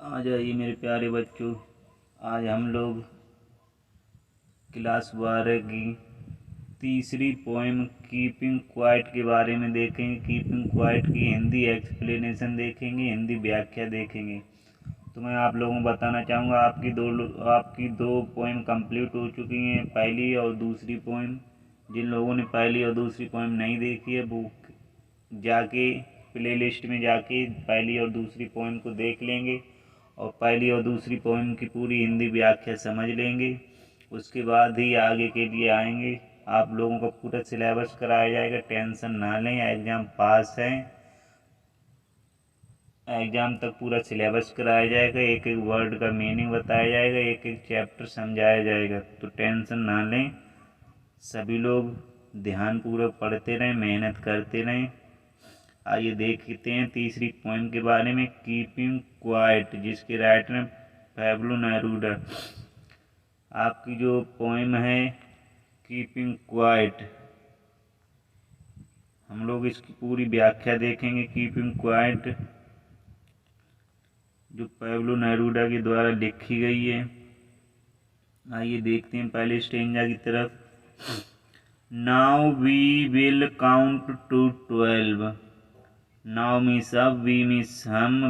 आ जाइए मेरे प्यारे बच्चों। आज हम लोग क्लास 12 की तीसरी पोएम कीपिंग क्वाइट के बारे में देखेंगे। कीपिंग क्वाइट की हिंदी एक्सप्लेनेशन देखेंगे, हिंदी व्याख्या देखेंगे। तो मैं आप लोगों को बताना चाहूँगा, आपकी दो पोएम कंप्लीट हो चुकी हैं, पहली और दूसरी पोएम। जिन लोगों ने पहली और दूसरी पोएम नहीं देखी है वो जाके प्लेलिस्ट में जाके पहली और दूसरी पोएम को देख लेंगे और पहली और दूसरी पोएम की पूरी हिंदी व्याख्या समझ लेंगे। उसके बाद ही आगे के लिए आएंगे। आप लोगों को पूरा सिलेबस कराया जाएगा, टेंशन ना लें। एग्ज़ाम पास है, एग्ज़ाम तक पूरा सिलेबस कराया जाएगा, एक एक वर्ड का मीनिंग बताया जाएगा, एक एक चैप्टर समझाया जाएगा। तो टेंशन ना लें, सभी लोग ध्यानपूर्वक पढ़ते रहें, मेहनत करते रहें। आइए देखते हैं तीसरी पोएम के बारे में, कीपिंग क्वाइट, जिसके राइटर हैं पैब्लो नेरूदा। आपकी जो पोएम है कीपिंग क्वाइट, हम लोग इसकी पूरी व्याख्या देखेंगे। कीपिंग क्वाइट जो पैब्लो नेरूदा के द्वारा लिखी गई है। आइए देखते हैं पहले स्टेंजा की तरफ। Now we will count to 12। Now means अब, वी मीन्स हम,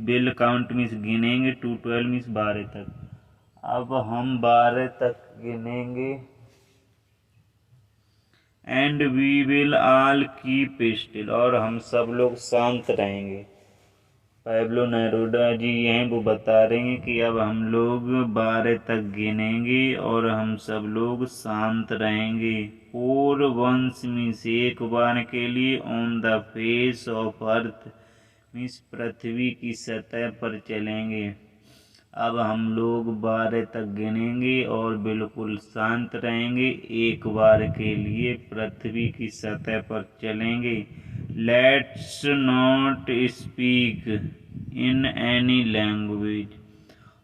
विल काउंट मीन्स गिनेंगे, टू 12 मीन्स 12 तक। अब हम 12 तक गिनेंगे। And we will all keep still, और हम सब लोग शांत रहेंगे। पैब्लो नेरूदा जी हैं, वो बता रहे हैं कि अब हम लोग 12 तक गिनेंगे और हम सब लोग शांत रहेंगे। फॉर वंस मीन्स एक बार के लिए, on the face of earth means पृथ्वी की सतह पर चलेंगे। अब हम लोग 12 तक गिनेंगे और बिल्कुल शांत रहेंगे, एक बार के लिए पृथ्वी की सतह पर चलेंगे। Let's not speak in any language,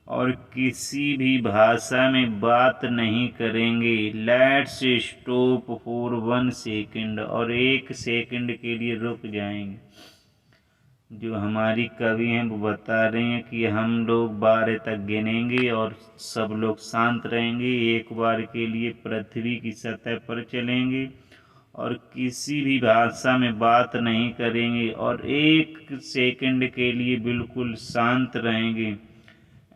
और किसी भी भाषा में बात नहीं करेंगे। लेट्स स्टॉप फॉर 1 सेकेंड, और 1 सेकेंड के लिए रुक जाएंगे। जो हमारी कवि हैं वो बता रहे हैं कि हम लोग 12 तक गिनेंगे और सब लोग शांत रहेंगे, एक बार के लिए पृथ्वी की सतह पर चलेंगे और किसी भी भाषा में बात नहीं करेंगे और 1 सेकंड के लिए बिल्कुल शांत रहेंगे।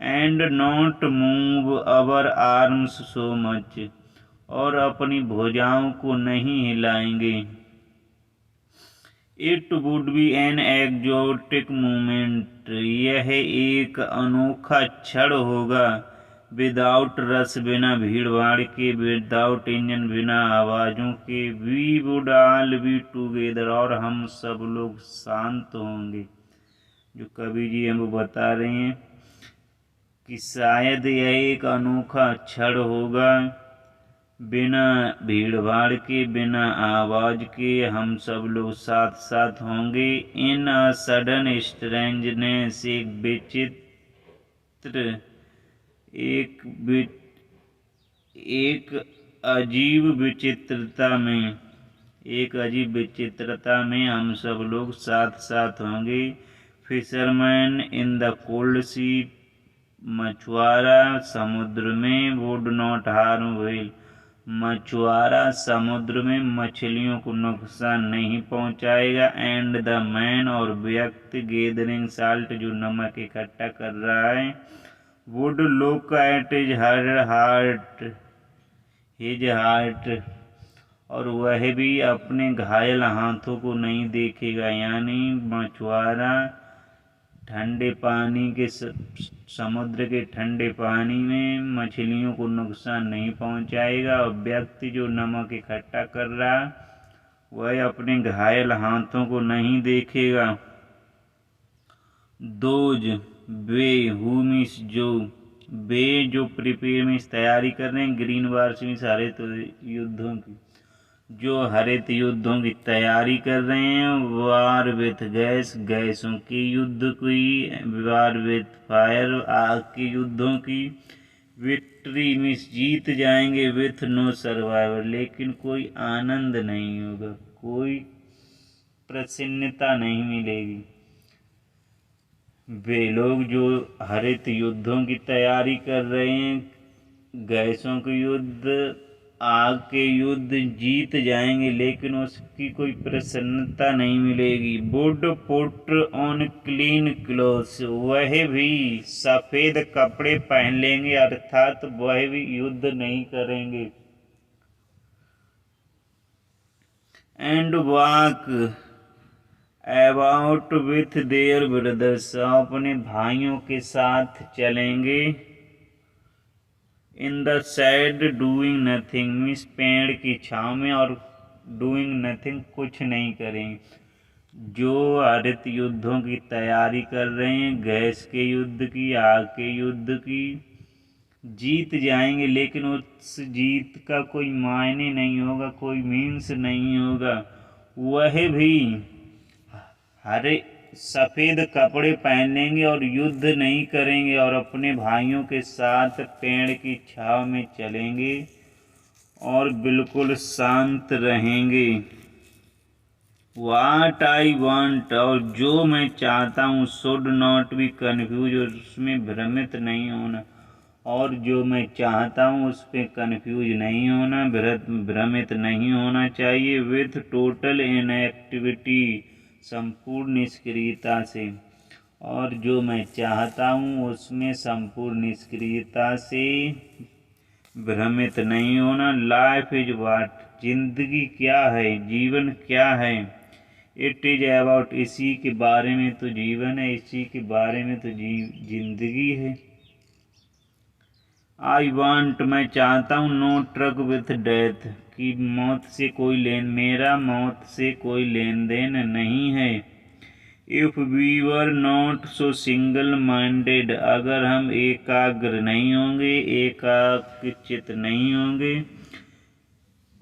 And not move our arms so much, और अपनी भुजाओं को नहीं हिलाएंगे। It would be an exotic moment, यह एक अनोखा क्षण होगा। विदाउट रस, बिना भीड़ भाड़ के, विदाउट इंजन, बिना आवाज़ों के। We would all be together, और हम सब लोग शांत होंगे। जो कवि जी हैं वो बता रहे हैं कि शायद यह एक अनोखा क्षण होगा, बिना भीड़ भाड़ के, बिना आवाज के, हम सब लोग साथ साथ होंगे। इन अ सडन स्ट्रेंजनेस, एक अजीब विचित्रता में, एक अजीब विचित्रता में हम सब लोग साथ साथ होंगे। फिशरमैन इन द कोल्ड सी, मछुआरा समुद्र में, वुड नॉट हार्म व्हेल, मछुआरा समुद्र में मछलियों को नुकसान नहीं पहुंचाएगा। एंड द मैन, और व्यक्ति, गैदरिंग साल्ट, जो नमक इकट्ठा कर रहा है, would look at his heart, और वह भी अपने घायल हाथों को नहीं देखेगा। यानी मछुआरा ठंडे पानी के समुद्र के ठंडे पानी में मछलियों को नुकसान नहीं पहुंचाएगा, और व्यक्ति जो नमक इकट्ठा कर रहा वह अपने घायल हाथों को नहीं देखेगा। दोज, वे, हु मीन्स जो, वे जो प्रिपेयर मीन्स तैयारी कर रहे हैं, ग्रीन वार्स मीन्स हरित युद्धों की, जो हरित युद्धों की तैयारी कर रहे हैं। वार विथ गैस, गैसों के युद्ध की। वार विथ फायर, आग के युद्धों की। विक्ट्री मीन्स जीत जाएंगे। विथ नो सर्वाइवर, लेकिन कोई आनंद नहीं होगा, कोई प्रसन्नता नहीं मिलेगी। वे लोग जो हरित युद्धों की तैयारी कर रहे हैं, गैसों के युद्ध, आग के युद्ध जीत जाएंगे, लेकिन उसकी कोई प्रसन्नता नहीं मिलेगी। Would put on clean clothes, वह भी सफेद कपड़े पहन लेंगे, अर्थात वह भी युद्ध नहीं करेंगे। And walk about with their brothers, अपने भाइयों के साथ चलेंगे। In the shade doing nothing, means पेड़ की छाँव में, और डूइंग नथिंग, कुछ नहीं करेंगे। जो हरित युद्धों की तैयारी कर रहे हैं, गैस के युद्ध की, आग के युद्ध की, जीत जाएंगे, लेकिन उस जीत का कोई मायने नहीं होगा, कोई मीन्स नहीं होगा। वह भी हरे सफ़ेद कपड़े पहन लेंगे और युद्ध नहीं करेंगे, और अपने भाइयों के साथ पेड़ की छाँव में चलेंगे और बिल्कुल शांत रहेंगे। वाट आई वांट, और जो मैं चाहता हूँ, शुड नॉट बी कन्फ्यूज, उसमें भ्रमित नहीं होना, और जो मैं चाहता हूँ उस पर कन्फ्यूज नहीं होना, भ्रमित नहीं होना चाहिए। विथ टोटल इनएक्टिविटी, संपूर्ण निष्क्रियता से, और जो मैं चाहता हूँ उसमें संपूर्ण निष्क्रियता से भ्रमित नहीं होना। लाइफ इज वाट, जिंदगी क्या है, जीवन क्या है। इट इज अबाउट, इसी के बारे में तो जीवन है, इसी के बारे में तो जिंदगी है। आई वांट, मैं चाहता हूँ, नो ट्रक विथ डेथ, कि मौत से कोई मेरा मौत से कोई लेन देन नहीं है। If we were not so single minded, अगर हम एकाग्र नहीं होंगे, एकाग्रचित नहीं होंगे।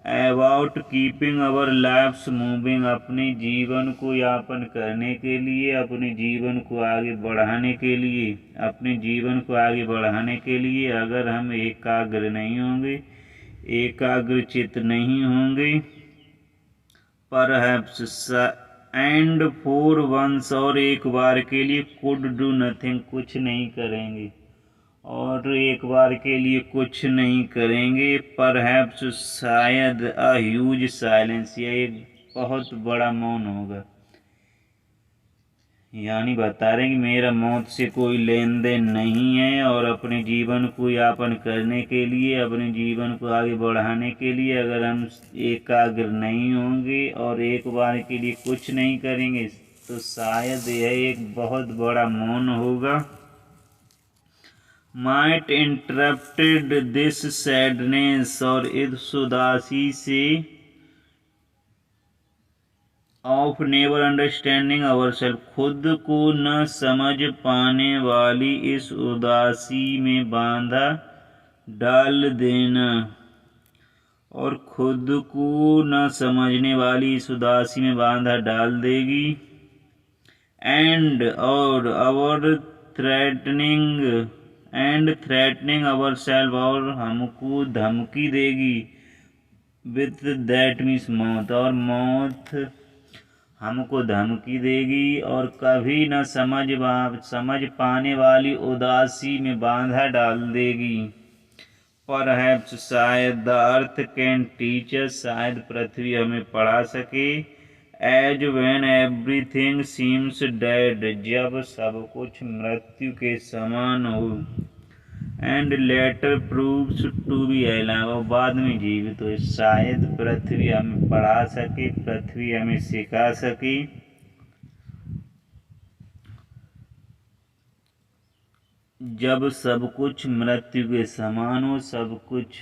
About keeping our lifes moving, अपने जीवन को यापन करने के लिए, अपने जीवन को आगे बढ़ाने के लिए, अपने जीवन को आगे बढ़ाने के लिए अगर हम एकाग्र नहीं होंगे, एकाग्रचित नहीं होंगे। परहैप्स एंड फॉर वंस, और एक बार के लिए, कुड डू नथिंग, कुछ नहीं करेंगे, और एक बार के लिए कुछ नहीं करेंगे। परहैप्स, शायद, अ ह्यूज साइलेंस, यह एक बहुत बड़ा मौन होगा, यानी बता रहे हैं कि मेरा मौत से कोई लेन देन नहीं है, और अपने जीवन को यापन करने के लिए, अपने जीवन को आगे बढ़ाने के लिए अगर हम एकाग्र नहीं होंगे और एक बार के लिए कुछ नहीं करेंगे, तो शायद यह एक बहुत बड़ा मौन होगा। माइट इंटरप्टेड दिस सैडनेस, और इस उदासी से, of never understanding our self, खुद को न समझ पाने वाली इस उदासी में बांधा डाल देना, और खुद को न समझने वाली इस उदासी में बांधा डाल देगी। एंड, और अवर थ्रेटनिंग अवर सेल्फ, और हमको धमकी देगी। विथ दैट मीन्स मौत, और मौत हमको धमकी देगी, और कभी न समझ पाने वाली उदासी में बांधा डाल देगी। परहैप्स, शायद, the earth can teach us, शायद पृथ्वी हमें पढ़ा सके। As when everything seems dead, जब सब कुछ मृत्यु के समान हो। And later proves to be alive, और बाद में जीवित हो। शायद पृथ्वी हमें पढ़ा सके, पृथ्वी हमें सिखा सके। जब सब कुछ मृत्यु के समान हो, सब कुछ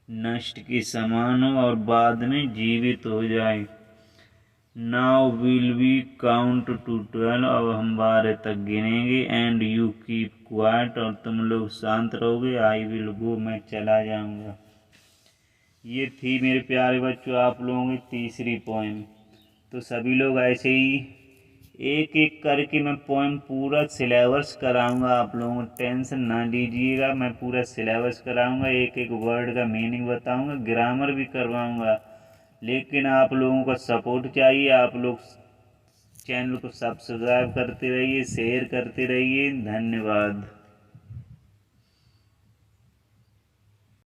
नष्ट के समान हो, और बाद में जीवित हो जाए। Now will we count to 12, अब हम 12 तक गिनेंगे। एंड यू कीप क्वाइट, और तुम लोग शांत रहोगे। आई विल गो, मैं चला जाऊंगा। ये थी मेरे प्यारे बच्चों आप लोगों की तीसरी पोएम। तो सभी लोग ऐसे ही एक एक करके मैं पोएम पूरा सिलेबस कराऊंगा, आप लोगों को टेंशन ना लीजिएगा। मैं पूरा सिलेबस कराऊंगा, एक एक वर्ड का मीनिंग बताऊंगा, ग्रामर भी करवाऊंगा, लेकिन आप लोगों का सपोर्ट चाहिए। आप लोग चैनल को सब्सक्राइब करते रहिए, शेयर करते रहिए। धन्यवाद।